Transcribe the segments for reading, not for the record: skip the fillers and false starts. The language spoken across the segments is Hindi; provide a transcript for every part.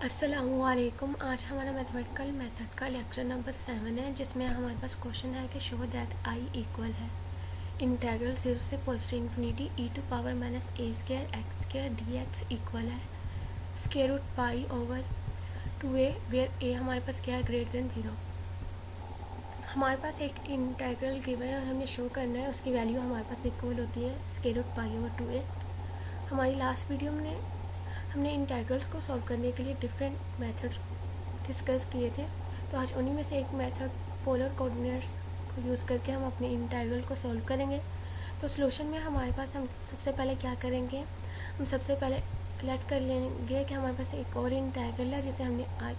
अस्सलामुअलैकुम। आज हमारा मैथमेटिकल मेथड का लेक्चर नंबर 7 है, जिसमें हमारे पास क्वेश्चन है कि शो दैट आई इक्वल है इंटीग्रल 0 से positive infinity E to power minus A square x square d x equal है square root pi over 2a where a हमारे पास क्या है, ग्रेटर देन 0। हमारे पास एक इंटीग्रल गिवन है और हमने शो करना है उसकी वैल्यू हमारे पास इक्वल होती है square root pi over 2a। हमारी लास्ट वीडियो में हमने इंटीग्रल्स को सॉल्व करने के लिए डिफरेंट मेथड्स डिस्कस किए थे, तो आज उन्हीं में से एक मेथड पोलर कोऑर्डिनेट्स को यूज़ करके हम अपने इंटीग्रल को सॉल्व करेंगे। तो सॉल्यूशन में हमारे पास हम सबसे पहले क्या करेंगे, हम सबसे पहले लेट कर लेंगे कि हमारे पास एक और इंटीग्रल है जिसे हमने आई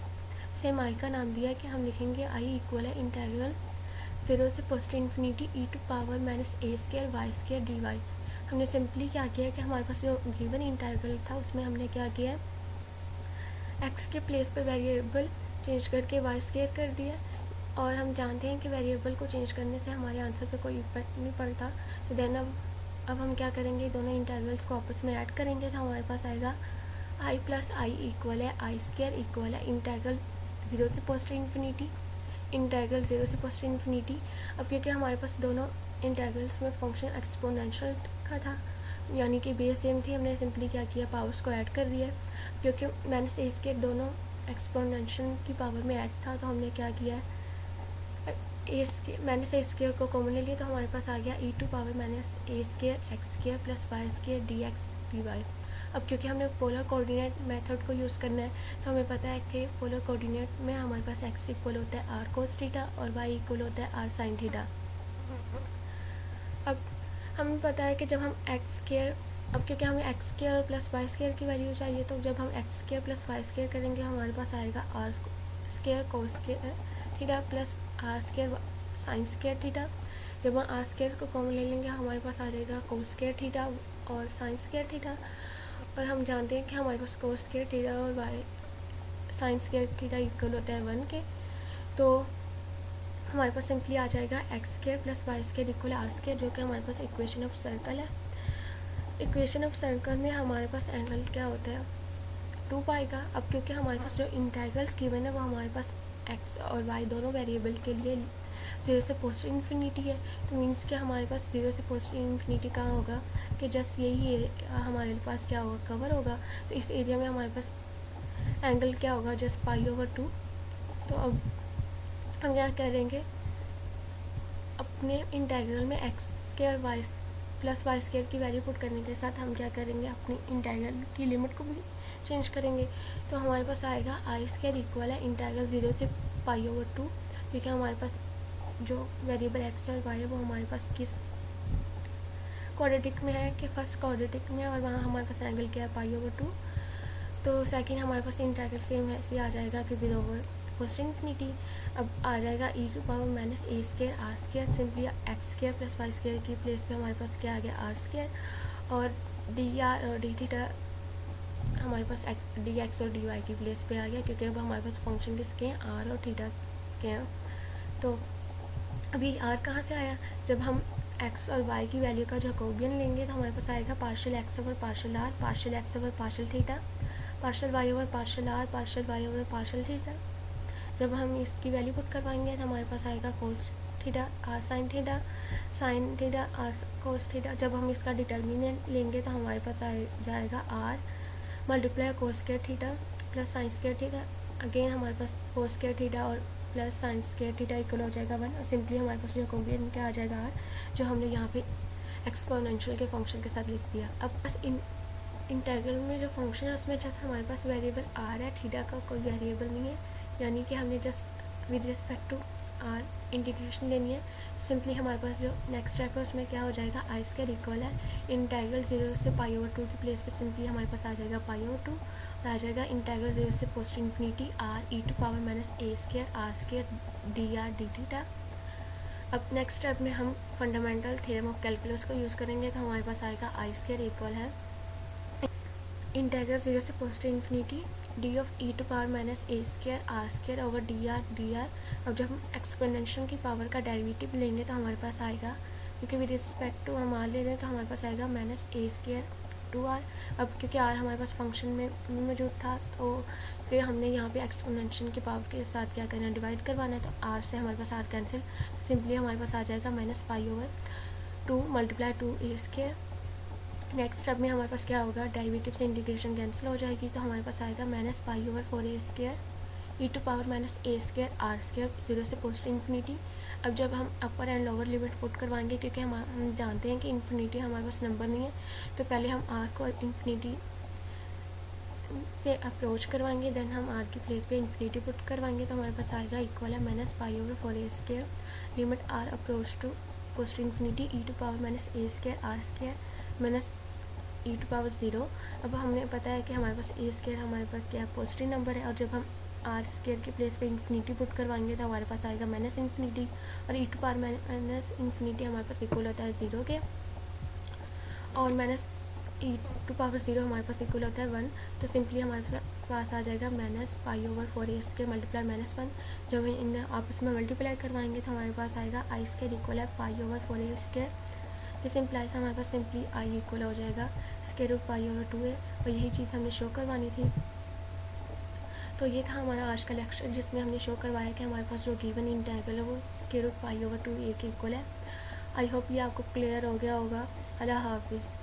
सेम आई का नाम दिया है कि हम लिखेंगे आई इक्वल है इंटीग्रल 0 से positive infinity E to power minus A square Y square D Y. हमने सिंपली क्या किया है कि हमारे पास जो गिवन इंटीग्रल था उसमें हमने क्या किया है, एक्स के प्लेस पे वेरिएबल चेंज करके वाई स्क्वायर कर दिया। और हम जानते हैं कि वेरिएबल को चेंज करने से हमारे आंसर पे कोई इफेक्ट नहीं पड़ता। तो देन अब हम क्या करेंगे, दोनों इंटीग्रल्स को आपस में ऐड करेंगे तो हमारे पास आएगा आई प्लस आई इक्वल है आई स्क्वायर इक्वल है इंटीग्रल 0 से पॉजिटिव इन्फिनिटी इंटीग्रल 0 से पॉजिटिव इन्फिनिटी। अब क्योंकि हमारे पास दोनों इंटीग्रल्स में फंक्शन एक्सपोनेंशियल का था, यानी कि बेस सेम थी, हमने सिंपली क्या किया, पावर्स को ऐड कर दिया। क्योंकि माइनस ए स्क्वायर दोनों एक्सपोनेंशियल की पावर में ऐड था, तो हमने क्या किया है, माइनस ए स्क्वायर को कॉमन ले लिया, तो हमारे पास आ गया e to power minus A square x square plus Y square d x d y. अब क्योंकि हमने पोलर कोऑर्डिनेट मेथड को यूज़ करना है, तो हमें पता है कि पोलर कोऑर्डिनेट में हमारे पास एक्स इक्वल होता है आर कोस थीटा और वाई इक्वल होता है आर साइन थीटा। अब हमें पता है कि जब हम एक्स स्क्वायर, अब क्योंकि हमें एक्स स्क्वायर और प्लस वाई स्क्वायर की वैल्यू चाहिए, तो जब हम X square plus Y square करेंगे हमारे पास आएगा R square cos square theta plus R square sine square theta. जब हम आर स्क्वायर को कॉमन ले लेंगे हमारे पास आ जाएगा कोस स्क्वायर थीटा और साइन स्क्वायर थीटा। और हम जानते हैं कि हमारे पास कोस स्क्वायर थीटा और Y sine square theta equal होता है 1 के, तो हमारे पास सिंपली आ जाएगा X square plus Y square equal R square, जो कि हमारे पास इक्वेशन ऑफ सर्कल है। इक्वेशन ऑफ सर्कल में हमारे पास एंगल क्या होता है, 2 पाई का। अब क्योंकि हमारे पास जो इंटीग्रल्स गिवन है वो हमारे पास एक्स और वाई दोनों वेरिएबल के लिए 0 से पॉजिटिव इन्फिनिटी है, तो मीन्स कि हमारे पास 0 से पॉजिटिव इन्फिनिटी कहाँ होगा कि जस्ट यही एरिया हमारे पास क्या होगा, कवर होगा। तो इस एरिया में हमारे पास एंगल क्या होगा, जस्ट पाई ओवर 2। तो अब हम क्या करेंगे, अपने इंटीग्रल में X square Y plus Y square की वैल्यू पुट करने के साथ हम क्या करेंगे, अपनी इंटीग्रल की लिमिट को भी चेंज करेंगे। तो हमारे पास आएगा आई स्क्वायर इक्वल है इंटीग्रल 0 से पाई ओवर 2, क्योंकि हमारे पास जो वेरिएबल एक्स और वाई है वो हमारे पास किस क्वाड्रेटिक में है, कि फर्स्ट क्वाड्रेटिक में है, और वहाँ हमारे पास एंगल क्या है, पाई ओवर 2। तो सेकंड हमारे पास इंटीग्रल सेम ऐसे आ जाएगा कि 0 ओवर पॉजिटिव इन्फिनिटी। अब आ जाएगा e to power minus A square are square, simply x square plus Y square की प्लेस पे हमारे पास क्या आ गया, आर स्क्वायर। और डी आर और डी थीटा हमारे पास एक्स डी एक्स और डी वाई की प्लेस पे आ गया, क्योंकि अब हमारे पास फंक्शन किसके हैं, आर और थीटा के हैं। तो अभी आर कहाँ से आया, जब हम एक्स और वाई की वैल्यू का जैकोबियन लेंगे तो हमारे पास आएगा partial X over partial R, partial X over partial theta, partial Y over partial R, partial Y over partial theta. जब हम इसकी वैल्यू पुट करवाएंगे तो हमारे पास आएगा cos theta R sine theta, sine theta R cos theta. जब हम इसका डिटर्मिनेंट लेंगे तो हमारे पास आ जाएगा R multiply cos square theta plus sine square theta. Again हमारे पास कोस स्क्वायर थीटा और plus sine square theta equal हो जाएगा 1, और सिंपली हमारे पास जो कॉम्बिनेशन क्या आ जाएगा आर, जो हमने यहाँ पे एक्सपोनेंशियल के फंक्शन के साथ लिख दिया। अब बस इंटीग्रल में जो फंक्शन है उसमें जैसे हमारे पास वेरिएबल आर है, थीटा का कोई वेरिएबल नहीं है, यानी कि हमने just with respect to R integration लेनी है। सिंपली हमारे पास जो नेक्स्ट स्टेप है उसमें क्या हो जाएगा, आई स्क्वायर इक्वल है इंटीग्रल 0 से पाई ओवर 2 की प्लेस पे सिंपली हमारे पास आ जाएगा पाई ओवर 2, और आ जाएगा इंटीग्रल 0 से positive infinity R E to power minus A square are square D R D theta. अब नेक्स्ट स्टेप में हम फंडामेंटल थ्योरम ऑफ कैलकुलस को यूज़ करेंगे, तो हमारे पास आएगा आई स्क्वायर इक्वल है इंटीग्रल 0 से positive infinity D of E to power minus A square are square over D R D R. अब जब हम एक्सपोनेंशियल की पावर का डेरिवेटिव लेंगे तो हमारे पास आएगा, क्योंकि विद रिस्पेक्ट टू हम आर ले रहे हैं तो हमारे पास आएगा माइनस ए स्क्वायर टू आर। अब क्योंकि आर हमारे पास फंक्शन में मौजूद था, तो फिर हमने यहाँ पे एक्सपोनेंशियल की पावर के साथ क्या करना है, डिवाइड करवाना है। तो आर से हमारे पास आर कैंसिल, सिंपली हमारे पास आ जाएगा minus pi over 2 multiply 2a²। Next step में हमारे पास क्या होगा, डेरिवेटिव से इंटीग्रेशन कैंसिल हो जाएगी, तो हमारे पास आएगा minus pi over 4a² E to power minus a² r², 0 से पोस्ट इन्फिनिटी। अब जब हम upper and lower limit put करवाएंगे, क्योंकि हम जानते हैं कि इन्फिनिटी हमारे पास नंबर नहीं है, तो पहले हम r को इन्फिनिटी से अप्रोच करवाएंगे, देन हम r की प्लेस पे इन्फिनिटी पुट करवाएंगे, तो हमारे पास आएगा इक्वल है minus pi over 4a² limit r approach to post infinity E to power minus a² r² minus E to power 0। अब हमें पता है कि हमारे पास a² हमारे पास क्या पॉजिटिव नंबर है, और जब हम r² की प्लेस पे इन्फिनिटी पुट करवाएंगे तो हमारे पास आएगा माइनस इन्फिनिटी, और ई टू पावर माइनस इन्फिनिटी हमारे पास इक्वल होता है 0 के, और माइनस ई टू पावर 0 हमारे पास इक्वल होता है 1। तो सिंपली हमारे पास आ जाएगा minus pi over 4a² multiply minus 1। जब हम इन आपस में मल्टीप्लाई करवाएंगे तो हमारे पास आएगा i² इक्वल है पाई ओवर 4a²। दिस इम्प्लाइज हमारे पास सिंपली आई इक्वल हो जाएगा square root pi over 2a, और यही चीज़ हमने शो करवानी थी। तो ये था हमारा आज का लेक्चर, जिसमें हमने शो करवाया कि हमारे पास जो गिवन इंटीग्रल है वो square root pi over 2a के इक्वल है। आई होप ये आपको क्लियर हो गया होगा। अल्लाह हाफिज़।